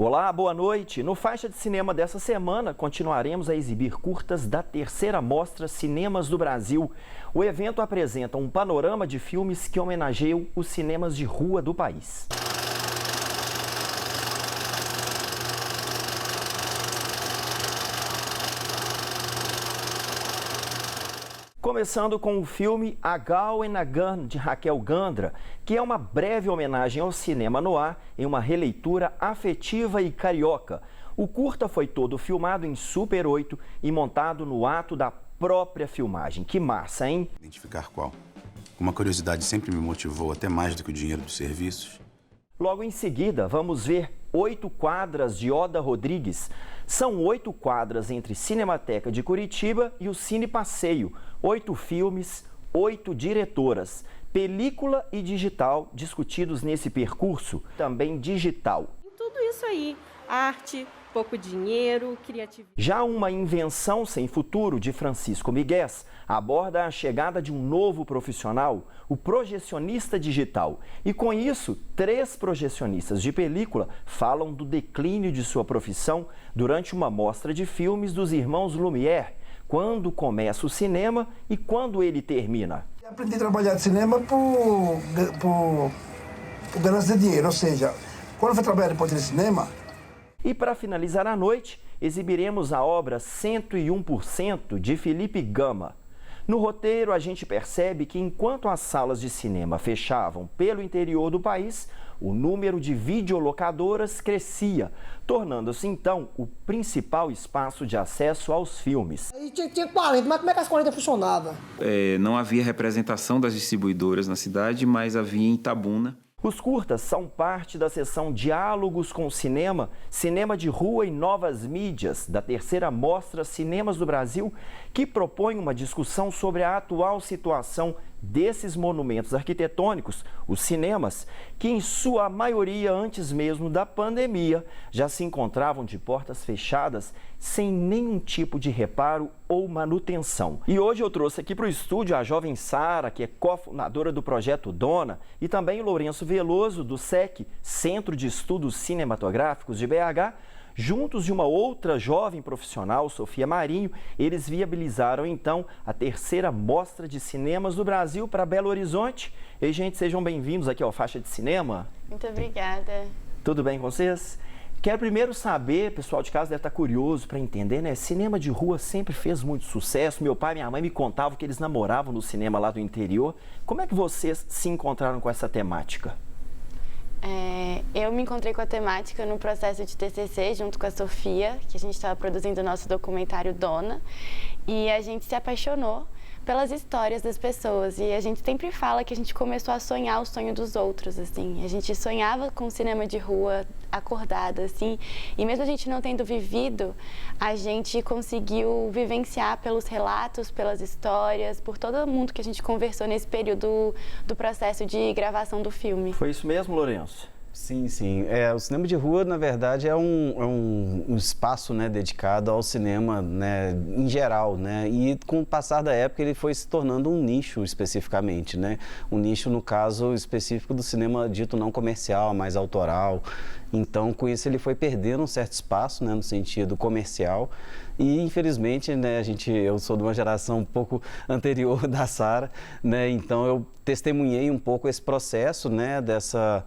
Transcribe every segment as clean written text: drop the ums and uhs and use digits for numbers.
Olá, boa noite. No Faixa de Cinema dessa semana, continuaremos a exibir curtas da terceira mostra Cinemas do Brasil. O evento apresenta um panorama de filmes que homenageiam os cinemas de rua do país. Começando com o filme A Gal and a Gun, de Raquel Gandra, que é uma breve homenagem ao cinema noir em uma releitura afetiva e carioca. O curta foi todo filmado em Super 8 e montado no ato da própria filmagem. Que massa, hein? Identificar qual? Uma curiosidade sempre me motivou, até mais do que o dinheiro dos serviços. Logo em seguida, vamos ver 8 quadras de Oda Rodrigues. São 8 quadras entre Cinemateca de Curitiba e o Cine Passeio. 8 filmes, 8 diretoras. Película e digital discutidos nesse percurso, também digital. Tudo isso aí, arte, pouco dinheiro, criatividade. Já Uma Invenção Sem Futuro, de Francisco Migués, aborda a chegada de um novo profissional, o projecionista digital. E com isso, 3 projecionistas de película falam do declínio de sua profissão durante uma mostra de filmes dos irmãos Lumière, quando começa o cinema e quando ele termina. Eu aprendi a trabalhar de cinema por ganhar de dinheiro, ou seja, quando eu fui trabalhar depois de cinema. E para finalizar a noite, exibiremos a obra 101% de Felipe Gama. No roteiro, a gente percebe que enquanto as salas de cinema fechavam pelo interior do país, o número de videolocadoras crescia, tornando-se então o principal espaço de acesso aos filmes. Tinha 40, mas como é que as 40 funcionavam? Não havia representação das distribuidoras na cidade, mas havia em Itabuna. Os curtas são parte da seção Diálogos com o Cinema, Cinema de Rua e Novas Mídias, da terceira mostra Cinemas do Brasil, que propõe uma discussão sobre a atual situação desses monumentos arquitetônicos, os cinemas, que em sua maioria, antes mesmo da pandemia, já se encontravam de portas fechadas, sem nenhum tipo de reparo ou manutenção. E hoje eu trouxe aqui para o estúdio a jovem Sara, que é cofundadora do Projeto Dona, e também o Lourenço Veloso, do SEC, Centro de Estudos Cinematográficos de BH. Juntos de uma outra jovem profissional, Sofia Marinho, eles viabilizaram então a terceira mostra de cinemas do Brasil para Belo Horizonte. E, gente, sejam bem-vindos aqui ao Faixa de Cinema. Muito obrigada. Tudo bem com vocês? Quero primeiro saber, pessoal de casa deve estar curioso para entender, né? Cinema de rua sempre fez muito sucesso. Meu pai e minha mãe me contavam que eles namoravam no cinema lá do interior. Como é que vocês se encontraram com essa temática? Eu me encontrei com a temática no processo de TCC, junto com a Sofia, que a gente estava produzindo o nosso documentário Dona, e a gente se apaixonou pelas histórias das pessoas, e a gente sempre fala que a gente começou a sonhar o sonho dos outros, assim. A gente sonhava com o cinema de rua acordada, assim, e mesmo a gente não tendo vivido, a gente conseguiu vivenciar pelos relatos, pelas histórias, por todo mundo que a gente conversou nesse período do processo de gravação do filme. Foi isso mesmo, Lourenço? Sim, sim. O cinema de rua, na verdade, é um espaço, né, dedicado ao cinema, né, em geral, né? E com o passar da época ele foi se tornando um nicho especificamente, né? Um nicho, no caso específico do cinema dito não comercial, mais autoral. Então, com isso ele foi perdendo um certo espaço, né, no sentido comercial. E, infelizmente, né, eu sou de uma geração um pouco anterior da Sara, né? Então eu testemunhei um pouco esse processo, né, dessa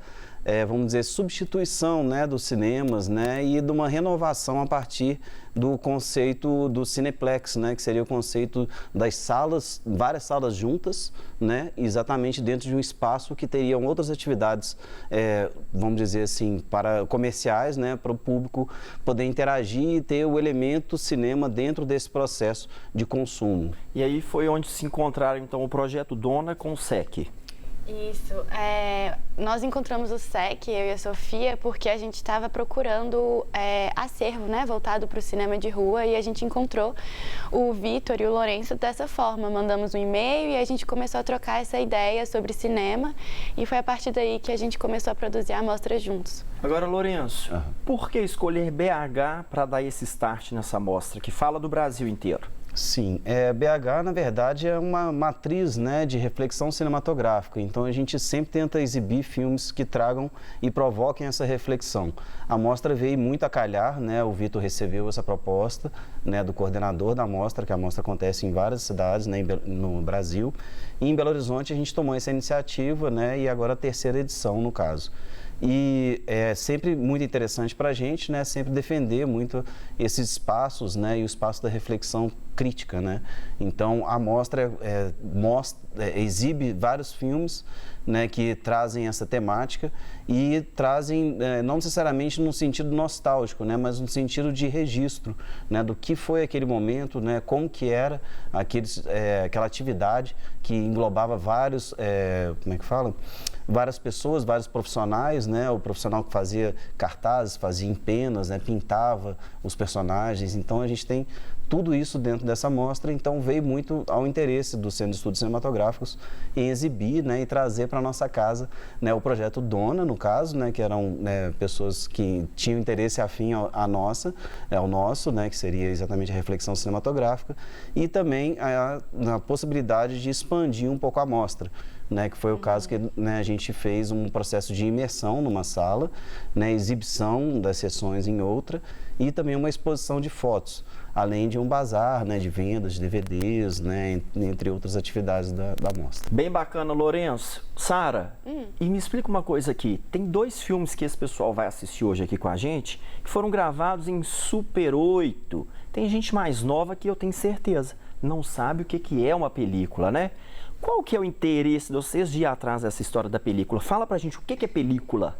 vamos dizer, substituição, né, dos cinemas, né, e de uma renovação a partir do conceito do Cineplex, né, que seria o conceito das salas, várias salas juntas, né, exatamente dentro de um espaço que teriam outras atividades, vamos dizer assim, para comerciais, né, para o público poder interagir e ter o elemento cinema dentro desse processo de consumo. E aí foi onde se encontraram, então, o Projeto Dona com o SEC. Isso. Nós encontramos o SEC, eu e a Sofia, porque a gente estava procurando acervo, né, voltado para o cinema de rua, e a gente encontrou o Vitor e o Lourenço dessa forma. Mandamos um e-mail e a gente começou a trocar essa ideia sobre cinema, e foi a partir daí que a gente começou a produzir a mostra juntos. Agora, Lourenço, por que escolher BH para dar esse start nessa mostra, que fala do Brasil inteiro? Sim, BH, na verdade, é uma matriz, né, de reflexão cinematográfica. Então, a gente sempre tenta exibir filmes que tragam e provoquem essa reflexão. A mostra veio muito a calhar, né, o Vitor recebeu essa proposta, né, do coordenador da mostra, que a mostra acontece em várias cidades, né, no Brasil. E em Belo Horizonte a gente tomou essa iniciativa, né, e agora a terceira edição, no caso. E é sempre muito interessante para a gente, né, sempre defender muito esses espaços, né, e o espaço da reflexão crítica, né. Então, a mostra exibe vários filmes, né, que trazem essa temática e trazem, não necessariamente no sentido nostálgico, né, mas no sentido de registro, né, do que foi aquele momento, né, como que era aquela atividade que englobava vários, várias pessoas, vários profissionais, né, o profissional que fazia cartazes, fazia em penas, né, pintava os personagens. Então, a gente tem tudo isso dentro dessa mostra, então veio muito ao interesse do Centro de Estudos Cinematográficos em exibir, né, e trazer para a nossa casa, né, o projeto Dona, no caso, né, que eram, né, pessoas que tinham interesse afim ao nosso, né, que seria exatamente a reflexão cinematográfica, e também a possibilidade de expandir um pouco a mostra, né, que foi o caso que, né, a gente fez um processo de imersão numa sala, né, exibição das sessões em outra e também uma exposição de fotos, além de um bazar, né, de vendas de DVDs, né, entre outras atividades da mostra. Bem bacana, Lourenço. Sara, e me explica uma coisa aqui. Tem 2 filmes que esse pessoal vai assistir hoje aqui com a gente, que foram gravados em Super 8. Tem gente mais nova que eu tenho certeza não sabe o que é uma película, né? Qual que é o interesse de vocês de ir atrás dessa história da película? Fala pra gente o que é película.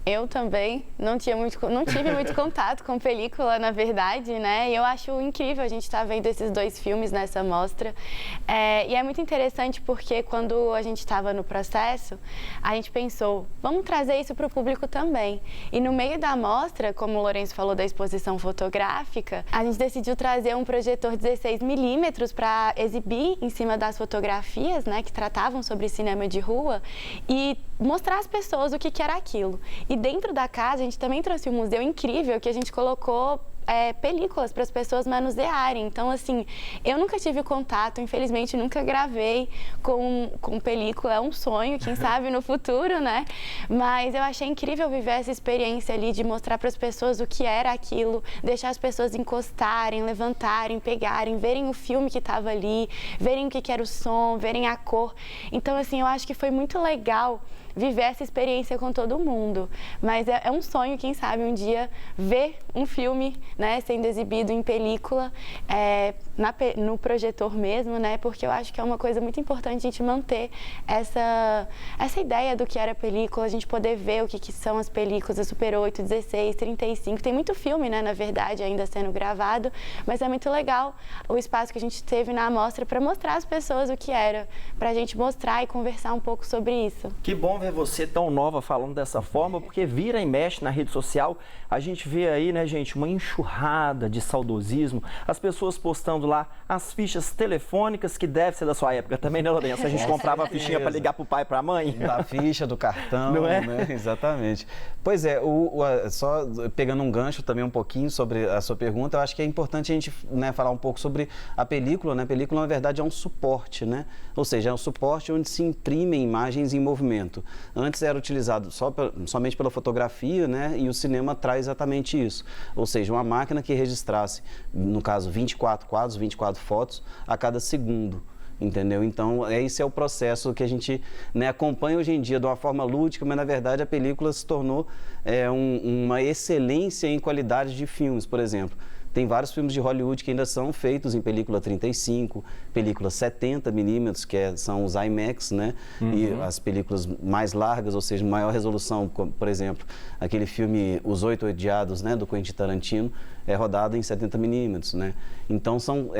Eu também não tive muito contato com película, na verdade, né? E eu acho incrível a gente estar vendo esses 2 filmes nessa mostra. E é muito interessante porque quando a gente estava no processo, a gente pensou, vamos trazer isso para o público também. E no meio da mostra, como o Lourenço falou da exposição fotográfica, a gente decidiu trazer um projetor 16mm para exibir em cima das fotografias, né, que tratavam sobre cinema de rua e mostrar às pessoas o que era aquilo. E dentro da casa, a gente também trouxe um museu incrível que a gente colocou películas para as pessoas manusearem. Então, assim, eu nunca tive contato, infelizmente, nunca gravei com película. É um sonho, quem sabe, no futuro, né? Mas eu achei incrível viver essa experiência ali de mostrar para as pessoas o que era aquilo, deixar as pessoas encostarem, levantarem, pegarem, verem o filme que estava ali, verem o que era o som, verem a cor. Então, assim, eu acho que foi muito legal viver essa experiência com todo mundo. Mas é um sonho, quem sabe, um dia ver um filme, né, sendo exibido em película, no projetor mesmo, né, porque eu acho que é uma coisa muito importante a gente manter essa ideia do que era película, a gente poder ver o que são as películas, a Super 8, 16, 35, tem muito filme, né, na verdade, ainda sendo gravado, mas é muito legal o espaço que a gente teve na amostra para mostrar às pessoas o que era, para a gente mostrar e conversar um pouco sobre isso. Que bom ver você tão nova falando dessa forma, porque vira e mexe na rede social, a gente vê aí, né, gente, uma enxurrada de saudosismo, as pessoas postando lá as fichas telefônicas, que deve ser da sua época também, né, Lourenço? A gente comprava a fichinha para ligar pro pai e pra mãe. Da ficha, do cartão, não é? Né? Exatamente. Pois é, só pegando um gancho também um pouquinho sobre a sua pergunta, eu acho que é importante a gente, né, falar um pouco sobre a película, né? A película, na verdade, é um suporte, né? Ou seja, é um suporte onde se imprimem imagens em movimento. Antes era utilizado somente pela fotografia, né? E o cinema traz exatamente isso. Ou seja, uma máquina que registrasse, no caso, 24 quadros, 24 fotos a cada segundo. Entendeu? Então, esse é o processo que a gente, né, acompanha hoje em dia de uma forma lúdica, mas, na verdade, a película se tornou uma excelência em qualidade de filmes, por exemplo. Tem vários filmes de Hollywood que ainda são feitos em película 35, película 70mm, são os IMAX, né? E as películas mais largas, ou seja, maior resolução, como, por exemplo, aquele filme Os 8 Odiados, né, do Quentin Tarantino, é rodado em 70mm, né? Então, são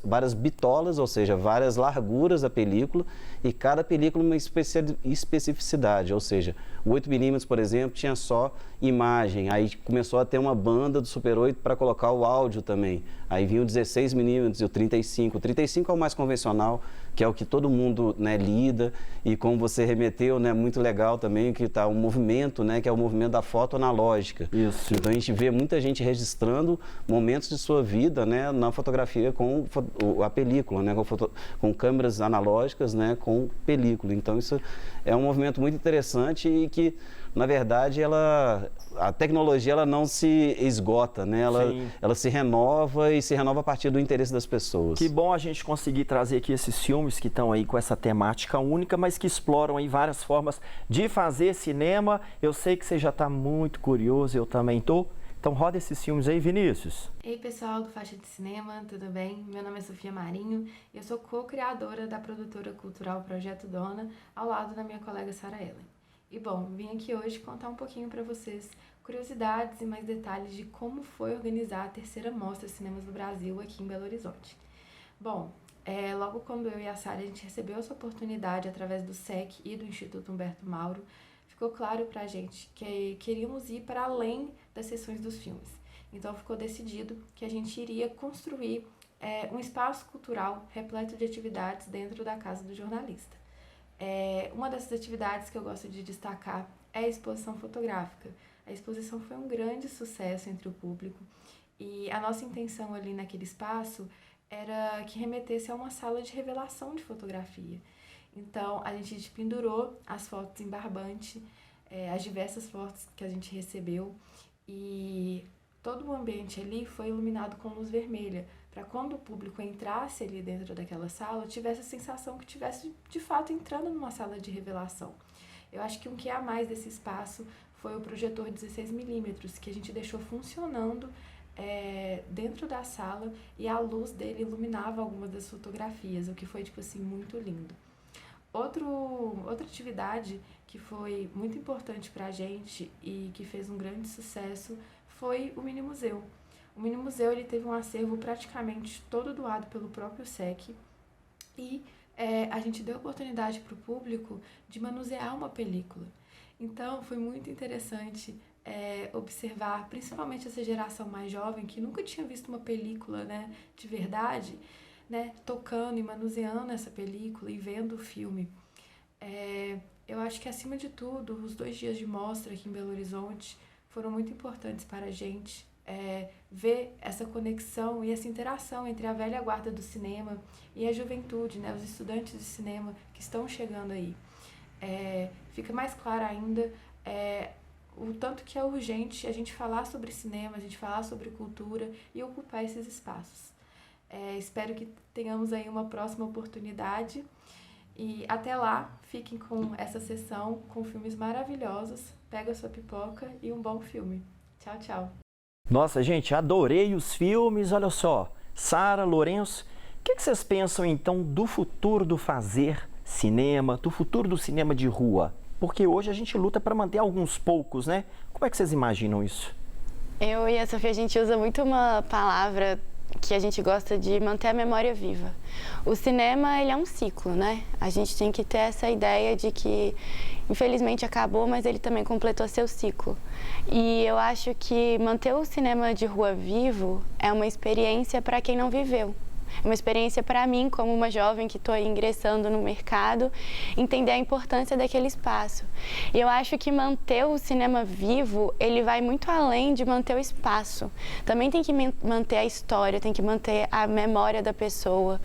várias bitolas, ou seja, várias larguras da película, e cada película uma especificidade, ou seja, o 8mm, por exemplo, tinha só imagem, aí começou a ter uma banda do Super 8 para colocar o áudio também, aí vinha o 16mm e o 35. O 35 é o mais convencional, que é o que todo mundo, né, lida, e como você remeteu, né, muito legal também, que está um movimento, né, que é o movimento da foto analógica. Isso. Então a gente vê muita gente registrando momentos de sua vida, né, na fotografia com a película, né, com câmeras analógicas, né, com película. Então isso é um movimento muito interessante e que, na verdade, a tecnologia ela não se esgota, né? Ela se renova e se renova a partir do interesse das pessoas. Que bom a gente conseguir trazer aqui esses filmes que estão aí com essa temática única, mas que exploram aí várias formas de fazer cinema. Eu sei que você já está muito curioso, eu também estou. Então roda esses filmes aí, Vinícius. Ei pessoal do Faixa de Cinema, tudo bem? Meu nome é Sofia Marinho e eu sou co-criadora da produtora cultural Projeto Dona, ao lado da minha colega Sara Ellen. E bom, vim aqui hoje contar um pouquinho para vocês curiosidades e mais detalhes de como foi organizar a terceira Mostra Cinemas do Brasil aqui em Belo Horizonte. Bom, logo quando eu e a Sara a gente recebeu essa oportunidade através do SEC e do Instituto Humberto Mauro, ficou claro pra gente que queríamos ir para além das sessões dos filmes. Então ficou decidido que a gente iria construir um espaço cultural repleto de atividades dentro da Casa do Jornalista. Uma dessas atividades que eu gosto de destacar é a exposição fotográfica. A exposição foi um grande sucesso entre o público e a nossa intenção ali naquele espaço era que remetesse a uma sala de revelação de fotografia. Então, a gente pendurou as fotos em barbante, as diversas fotos que a gente recebeu, e todo o ambiente ali foi iluminado com luz vermelha, para quando o público entrasse ali dentro daquela sala, tivesse a sensação que tivesse de fato entrando numa sala de revelação. Eu acho que um que a mais desse espaço foi o projetor 16mm, que a gente deixou funcionando dentro da sala, e a luz dele iluminava algumas das fotografias, o que foi tipo assim muito lindo. Outra atividade que foi muito importante para a gente e que fez um grande sucesso foi o Mini Museu. O Mini Museu ele teve um acervo praticamente todo doado pelo próprio SEC e a gente deu oportunidade para o público de manusear uma película. Então foi muito interessante observar, principalmente essa geração mais jovem que nunca tinha visto uma película, né, de verdade, né, tocando e manuseando essa película e vendo o filme. Eu acho que, acima de tudo, os 2 dias de mostra aqui em Belo Horizonte foram muito importantes para a gente ver essa conexão e essa interação entre a velha guarda do cinema e a juventude, né, os estudantes de cinema que estão chegando aí. Fica mais claro ainda o tanto que é urgente a gente falar sobre cinema, a gente falar sobre cultura e ocupar esses espaços. Espero que tenhamos aí uma próxima oportunidade e até lá, fiquem com essa sessão com filmes maravilhosos, pega a sua pipoca e um bom filme. Tchau, tchau. Nossa, gente, adorei os filmes, olha só. Sara, Lourenço, o que vocês pensam então do futuro do fazer cinema, do futuro do cinema de rua? Porque hoje a gente luta para manter alguns poucos, né? Como é que vocês imaginam isso? Eu e a Sofia, a gente usa muito uma palavra que a gente gosta de manter a memória viva. O cinema, ele é um ciclo, né? A gente tem que ter essa ideia de que, infelizmente, acabou, mas ele também completou seu ciclo. E eu acho que manter o cinema de rua vivo é uma experiência para quem não viveu. É uma experiência para mim, como uma jovem que estou ingressando no mercado, entender a importância daquele espaço. E eu acho que manter o cinema vivo, ele vai muito além de manter o espaço. Também tem que manter a história, tem que manter a memória da pessoa.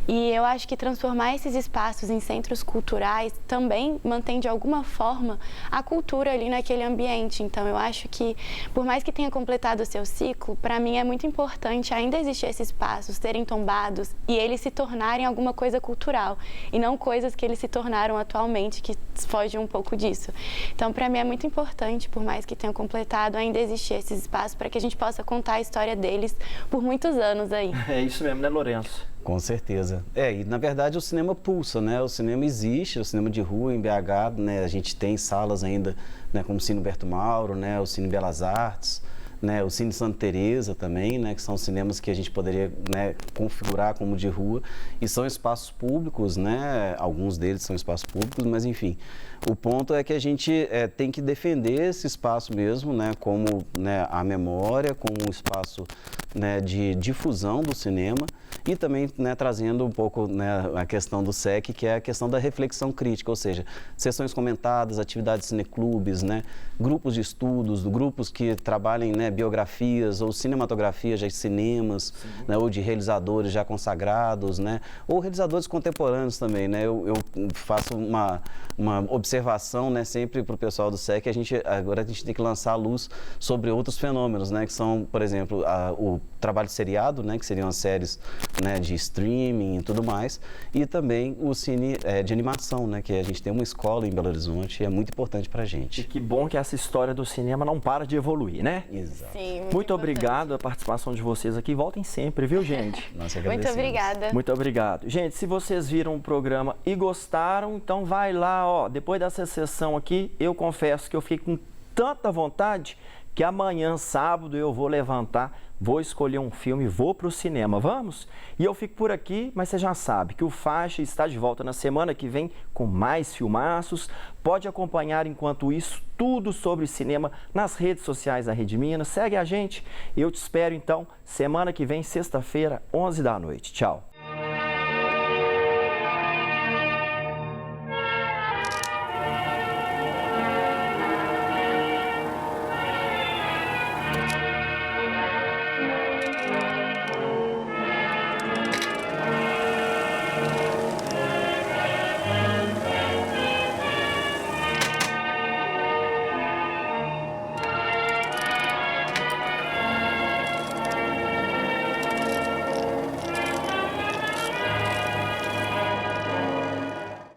E eu acho que transformar esses espaços em centros culturais também mantém, de alguma forma, a cultura ali naquele ambiente. Então, eu acho que, por mais que tenha completado o seu ciclo, para mim é muito importante ainda existir esses espaços, serem tombados e eles se tornarem alguma coisa cultural e não coisas que eles se tornaram atualmente, que fogem um pouco disso. Então, para mim é muito importante, por mais que tenham completado, ainda existir esses espaços para que a gente possa contar a história deles por muitos anos aí. É isso mesmo, né, Lourenço? Com certeza. E na verdade o cinema pulsa, né? O cinema existe, o cinema de rua em BH, né? A gente tem salas ainda, né, como o Cine Humberto Mauro, né, o Cine Belas Artes, né, o Cine Santa Teresa também, né, que são cinemas que a gente poderia, né, configurar como de rua, e são espaços públicos, né, alguns deles são espaços públicos, mas enfim, o ponto é que a gente tem que defender esse espaço mesmo, né, como, né, a memória, como um espaço né, de difusão do cinema e também, né, trazendo um pouco, né, a questão do SEC, que é a questão da reflexão crítica, ou seja, sessões comentadas, atividades cineclubes, né, grupos de estudos, grupos que trabalhem, né, biografias ou cinematografias de cinemas, né, ou de realizadores já consagrados, né, ou realizadores contemporâneos também, né. Eu faço uma observação, né, sempre para o pessoal do SEC, agora a gente tem que lançar a luz sobre outros fenômenos, né, que são, por exemplo, o trabalho seriado, né, que seriam as séries, né, de streaming e tudo mais, e também o cine de animação, né, que a gente tem uma escola em Belo Horizonte e é muito importante para a gente. E que bom que essa história do cinema não para de evoluir, né? Exato. Sim, Muito obrigado a participação de vocês aqui. Voltem sempre, viu, gente? Nós que Muito agradecemos. obrigada. Muito obrigado. Gente, se vocês viram o programa e gostaram, então vai lá, ó. Depois dessa sessão aqui, eu confesso que eu fiquei com tanta vontade que amanhã, sábado, eu vou levantar, vou escolher um filme, vou para o cinema. Vamos? E eu fico por aqui, mas você já sabe que o Faixa está de volta na semana que vem com mais filmaços. Pode acompanhar, enquanto isso, tudo sobre cinema nas redes sociais da Rede Minas. Segue a gente. Eu te espero, então, semana que vem, sexta-feira, 11 da noite. Tchau.